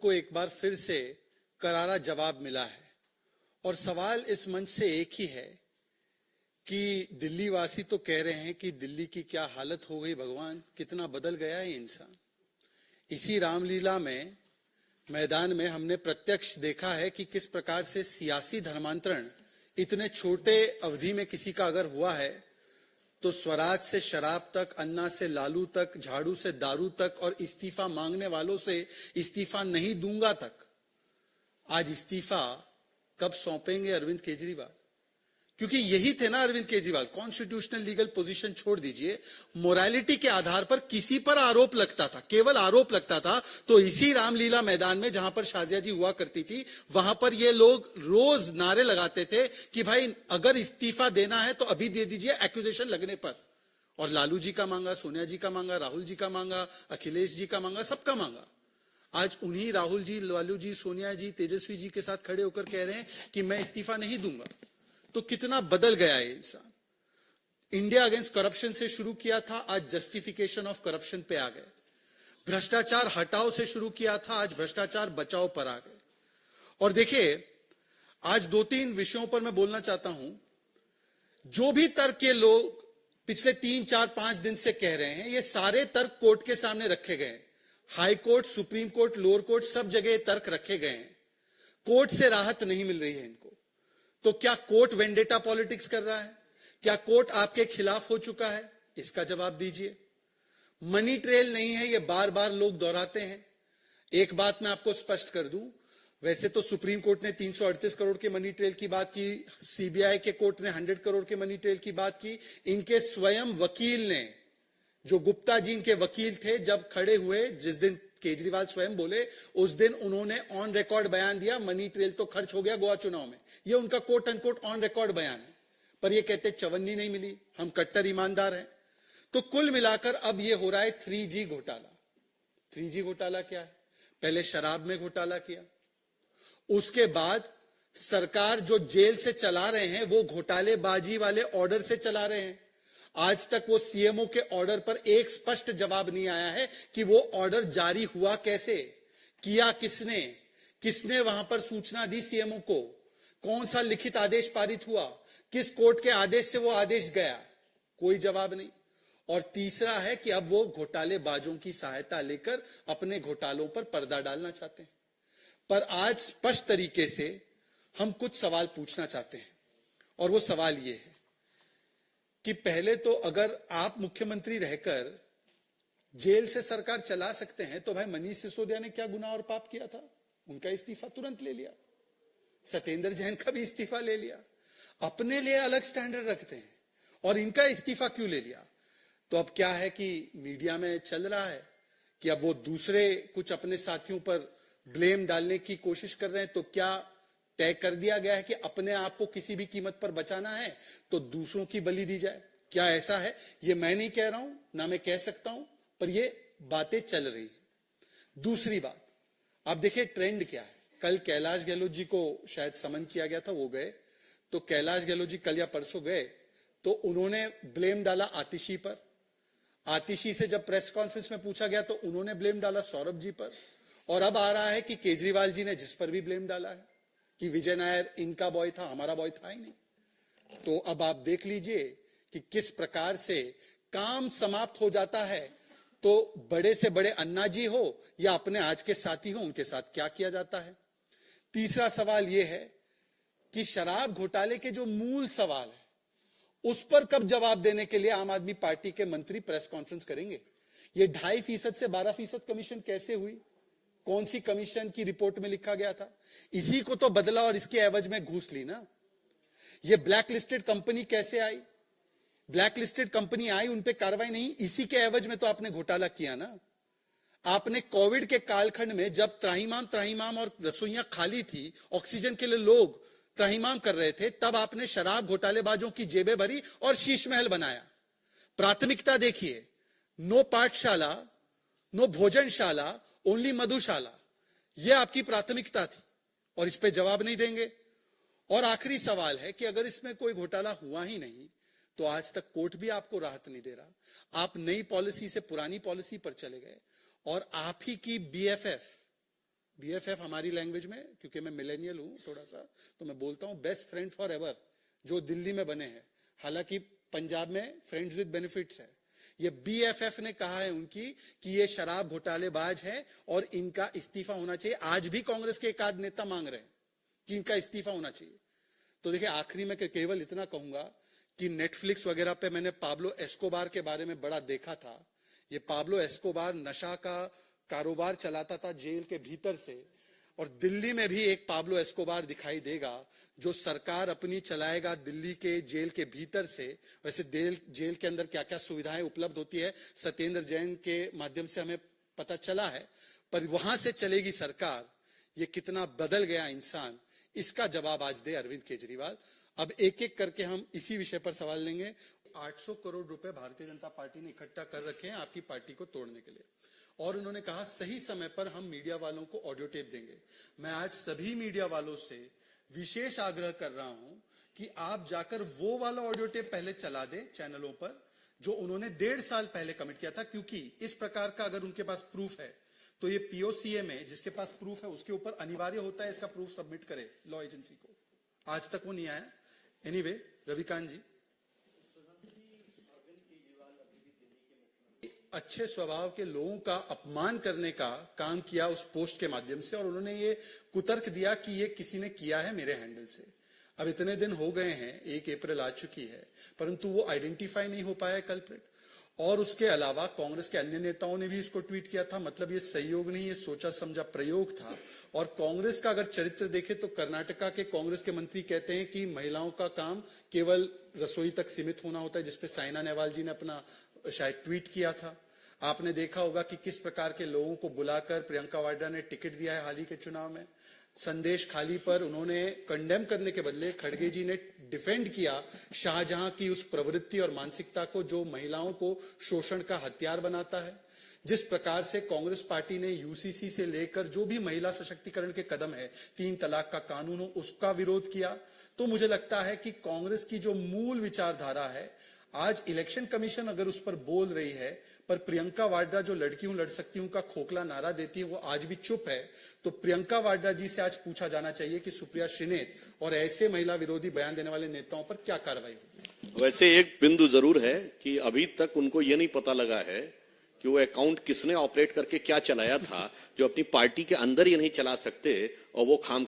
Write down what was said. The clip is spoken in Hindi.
को एक बार फिर से करारा जवाब मिला है और सवाल इस मंच से एक ही है कि दिल्ली वासी तो कह रहे हैं कि दिल्ली की क्या हालत हो गई भगवान, कितना बदल गया है इंसान। इसी रामलीला में मैदान में हमने प्रत्यक्ष देखा है कि किस प्रकार से सियासी धर्मांतरण इतने छोटे अवधि में किसी का अगर हुआ है तो स्वराज से शराब तक, अन्ना से लालू तक, झाड़ू से दारू तक और इस्तीफा मांगने वालों से इस्तीफा नहीं दूंगा तक। आज इस्तीफा कब सौंपेंगे अरविंद केजरीवाल? क्योंकि यही थे ना Arvind Kejriwal, constitutional legal position छोड़ दीजिए, मोरालिटी के आधार पर किसी पर आरोप लगता था, केवल आरोप लगता था, तो इसी रामलीला मैदान में जहां पर शाजिया जी हुआ करती थी वहां पर ये लोग रोज नारे लगाते थे कि भाई अगर इस्तीफा देना है तो अभी दे दीजिए एक्यूजेशन लगने पर। और लालू जी का मांगा, सोनिया जी का मांगा, राहुल जी का मांगा, अखिलेश जी का मांगा, सबका मांगा। आज उन्हीं राहुल जी, लालू जी, सोनिया जी, तेजस्वी जी के साथ खड़े होकर कह रहे हैं कि मैं इस्तीफा नहीं दूंगा। तो कितना बदल गया है इंसान। इंडिया अगेंस्ट करप्शन से शुरू किया था, आज जस्टिफिकेशन ऑफ करप्शन पे आ गए। भ्रष्टाचार हटाओ से शुरू किया था, आज भ्रष्टाचार बचाओ पर आ गए। और देखिए, आज 2-3 विषयों पर मैं बोलना चाहता हूं। जो भी तर्क ये लोग पिछले 3-4-5 दिन से कह रहे हैं, ये सारे तर्क कोर्ट के सामने रखे गए। High court, supreme court, lower court, सब जगह तर्क रखे गए हैं। कोर्ट से राहत नहीं मिल रही है इनको। तो क्या कोर्ट वेंडेटा पॉलिटिक्स कर रहा है? क्या कोर्ट आपके खिलाफ हो चुका है? इसका जवाब दीजिए। मनी ट्रेल नहीं है, ये बार बार लोग दोहराते हैं। एक बात मैं आपको स्पष्ट कर दूं, वैसे तो सुप्रीम कोर्ट ने 338 करोड़ के मनी ट्रेल की बात की, सीबीआई के कोर्ट ने 100 करोड़ के मनी ट्रेल की बात की। इनके स्वयं वकील ने, जो गुप्ता जी इनके वकील थे, जब खड़े हुए, जिस दिन केजरीवाल स्वयं बोले, उस दिन उन्होंने ऑन रिकॉर्ड बयान दिया, मनी ट्रेल तो खर्च हो गया गोवा चुनाव में। ये उनका कोट अनकोट ऑन रिकॉर्ड बयान है। पर ये कहते चवन्नी नहीं मिली, हम कट्टर ईमानदार हैं। तो कुल मिलाकर अब ये हो रहा है 3G घोटाला। 3G घोटाला क्या है? पहले शराब में घोटाला किया, उसके बाद सरकार जो जेल से चला रहे हैं वो घोटालेबाजी वाले ऑर्डर से चला रहे हैं। आज तक वो सीएमओ के ऑर्डर पर एक स्पष्ट जवाब नहीं आया है कि वो ऑर्डर जारी हुआ कैसे, किया किसने, किसने वहां पर सूचना दी सीएमओ को, कौन सा लिखित आदेश पारित हुआ, किस कोर्ट के आदेश से वो आदेश गया, कोई जवाब नहीं। और तीसरा है कि अब वो घोटालेबाजों की सहायता लेकर अपने घोटालों पर पर्दा डालना चाहते हैं। पर आज स्पष्ट तरीके से हम कुछ सवाल पूछना चाहते हैं, और वो सवाल ये है कि पहले तो अगर आप मुख्यमंत्री रहकर जेल से सरकार चला सकते हैं तो भाई मनीष सिसोदिया ने क्या गुनाह और पाप किया था? उनका इस्तीफा तुरंत ले लिया। सत्येंद्र जैन का भी इस्तीफा ले लिया। अपने लिए अलग स्टैंडर्ड रखते हैं, और इनका इस्तीफा क्यों ले लिया? तो अब क्या है कि मीडिया में चल रहा है कि अब वो दूसरे कुछ अपने साथियों पर ब्लेम डालने की कोशिश कर रहे हैं। तो क्या तय कर दिया गया है कि अपने आप को किसी भी कीमत पर बचाना है तो दूसरों की बलि दी जाए? क्या ऐसा है? ये मैं नहीं कह रहा हूं, ना मैं कह सकता हूं, पर ये बातें चल रही है। दूसरी बात, आप देखिए ट्रेंड क्या है। कल कैलाश गहलोत जी को शायद समन किया गया था, वो गए। तो कैलाश गहलोत जी कल या परसों गए तो उन्होंने ब्लेम डाला आतिशी पर। आतिशी से जब प्रेस कॉन्फ्रेंस में पूछा गया तो उन्होंने ब्लेम डाला सौरभ जी पर। और अब आ रहा है कि केजरीवाल जी ने जिस पर भी ब्लेम डाला है कि विजय नायर इनका बॉय था, हमारा बॉय था ही नहीं। तो अब आप देख लीजिए कि किस प्रकार से काम समाप्त हो जाता है। तो बड़े से बड़े अन्ना जी हो या अपने आज के साथी हो, उनके साथ क्या किया जाता है। तीसरा सवाल यह है कि शराब घोटाले के जो मूल सवाल है उस पर कब जवाब देने के लिए आम आदमी पार्टी के मंत्री प्रेस कॉन्फ्रेंस करेंगे? ये 2.5% से 12% कमीशन कैसे हुई? कौन सी कमीशन की रिपोर्ट में लिखा गया था? इसी को तो बदला और इसके एवज में घूस ली ना। ये ब्लैक लिस्टेड कंपनी कैसे आई? ब्लैक लिस्टेड कंपनी आई, उन पे कार्रवाई नहीं, इसी के एवज में तो आपने घोटाला किया ना। आपने कोविड के कालखंड में जब त्राहिमाम और रसोइयां खाली थी, ऑक्सीजन के लिए लोग त्राहिमाम कर रहे थे, तब आपने शराब घोटालेबाजों की जेबें भरी और शीश महल बनाया। प्राथमिकता देखिए, नो पाठशाला, नो भोजनशाला, ओनली मधुशाला, यह आपकी प्राथमिकता थी, और इस पे जवाब नहीं देंगे। और आखिरी सवाल है कि अगर इसमें कोई घोटाला हुआ ही नहीं तो आज तक कोर्ट भी आपको राहत नहीं दे रहा। आप नई पॉलिसी से पुरानी पॉलिसी पर चले गए, और आप ही की बीएफएफ BFF हमारी लैंग्वेज में, क्योंकि मैं मिलेनियल हूं थोड़ा सा, तो मैं बोलता हूं बेस्ट फ्रेंड फॉर एवर, जो दिल्ली में बने हैं। हालांकि पंजाब में फ्रेंड्स विद बेनिफिट्स है। ये BFF ने कहा है उनकी कि ये शराब घोटालेबाज है और इनका इस्तीफा होना चाहिए। आज भी कांग्रेस के एक आध नेता मांग रहे हैं कि इनका इस्तीफा होना चाहिए। तो देखिए, आखिरी में केवल इतना कहूंगा कि नेटफ्लिक्स वगैरह पे मैंने पाब्लो एस्कोबार के बारे में बड़ा देखा था। ये पाब्लो एस्कोबार नशा का कारोबार चलाता था जेल के भीतर से, और दिल्ली में भी एक पाब्लो एस्कोबार दिखाई देगा जो सरकार अपनी चलाएगा दिल्ली के जेल के भीतर से। वैसे जेल के अंदर क्या क्या सुविधाएं उपलब्ध होती है सत्येंद्र जैन के माध्यम से हमें पता चला है, पर वहां से चलेगी सरकार। ये कितना बदल गया इंसान, इसका जवाब आज दे अरविंद केजरीवाल। अब एक एक करके हम इसी विषय पर सवाल लेंगे। 800 करोड़ रुपए भारतीय जनता पार्टी ने इकट्ठा कर रखे हैं आपकी पार्टी को तोड़ने के लिए, और उन्होंने कहा सही समय पर हम मीडिया वालों को ऑडियो टेप देंगे। मैं आज सभी मीडिया वालों से विशेष आग्रह कर रहा हूं कि आप जाकर वो वाला ऑडियो टेप पहले चला दें चैनलों पर जो उन्होंने 1.5 साल पहले कमिट किया था, क्योंकि इस प्रकार का अगर उनके पास प्रूफ है तो ये POCA में जिसके पास प्रूफ है उसके ऊपर अनिवार्य होता है इसका प्रूफ सबमिट करे लॉ एजेंसी को। आज तक वो नहीं आया। एनीवे, रविकांत जी, अच्छे स्वभाव के लोगों का अपमान करने का काम किया उस पोस्ट के माध्यम से, और उन्होंने ये कुतर्क दिया कि ये किसी ने किया है मेरे हैंडल से। अब इतने दिन हो गए हैं, 1 अप्रैल आ चुकी है, परंतु वो आइडेंटिफाई नहीं हो पाया कल्प्रिट। और उसके अलावा कांग्रेस के अन्य नेताओं ने भी इसको ट्वीट किया था। मतलब ये सहयोग नहीं, ये सोचा समझा प्रयोग था। और कांग्रेस का अगर चरित्र देखे तो कर्नाटका के कांग्रेस के मंत्री कहते हैं कि महिलाओं का काम केवल रसोई तक सीमित होना होता है, जिसपे साइना नेहवाल जी ने अपना शायद ट्वीट किया था। आपने देखा होगा कि किस प्रकार के लोगों को बुलाकर प्रियंका वाड्रा ने टिकट दिया है हाल ही के चुनाव में। संदेश खाली पर उन्होंने कंडेम करने के बदले खड़गे जी ने डिफेंड किया शाहजहां की उस प्रवृत्ति और मानसिकता को जो महिलाओं को शोषण का हथियार बनाता है। जिस प्रकार से कांग्रेस पार्टी ने UCC से लेकर जो भी महिला सशक्तिकरण के कदम है, 3 तलाक का कानून हो, उसका विरोध किया। तो मुझे लगता है कि कांग्रेस की जो मूल विचारधारा है, आज इलेक्शन कमीशन अगर उस पर बोल रही है, पर प्रियंका वाड्रा जो लड़की हूं लड़ सकती हूं का खोखला नारा देती है वो आज भी चुप है। तो प्रियंका वाड्रा जी से आज पूछा जाना चाहिए कि सुप्रिया श्रीनेत और ऐसे महिला विरोधी बयान देने वाले नेताओं पर क्या कार्रवाई होगी। वैसे एक बिंदु जरूर है कि अभी तक उनको ये नहीं पता लगा है कि वो अकाउंट किसने ऑपरेट करके क्या चलाया था, जो अपनी पार्टी के अंदर ही नहीं चला सकते और वो खाम